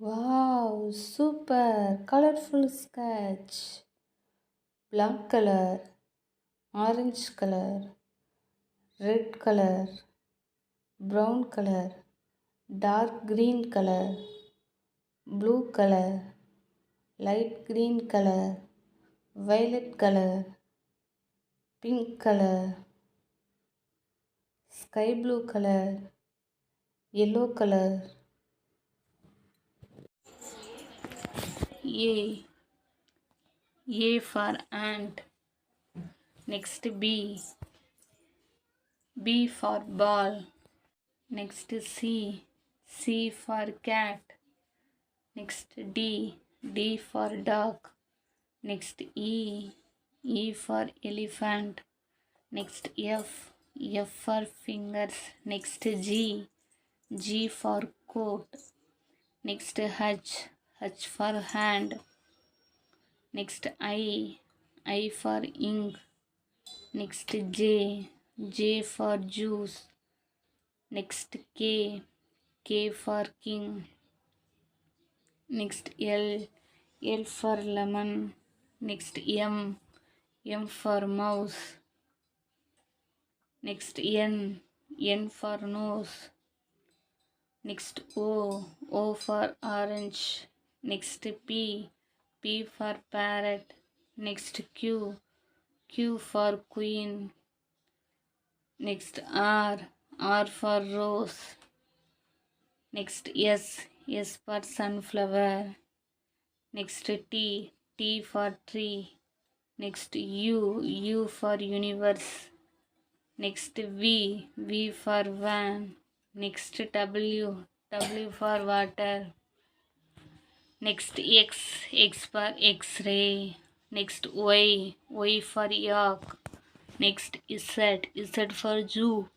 Wow, super colorful sketch. Black color, orange color, red color, brown color, dark green color, blue color, light green color, violet color, pink color, sky blue color, yellow color. A. A for ant. Next B. B for ball. Next C. C for cat. Next D. D for dog. Next E. E for elephant. Next F. F for fingers. Next G. G for coat. Next H. H for hand. Next I for ink. Next J. J for juice. Next K. K for king. Next L. L for lemon. Next M. M for mouse. Next N. N for nose. Next O. O for orange. Next P. P for parrot. Next Q. Q for queen. Next R. R for rose. Next S. S for sunflower. Next T. T for tree. Next U. U for universe. Next V. V for van. Next W. W for water. Next X. X for X-ray. Next Y. Y for yak. Next Z. Z for zoo.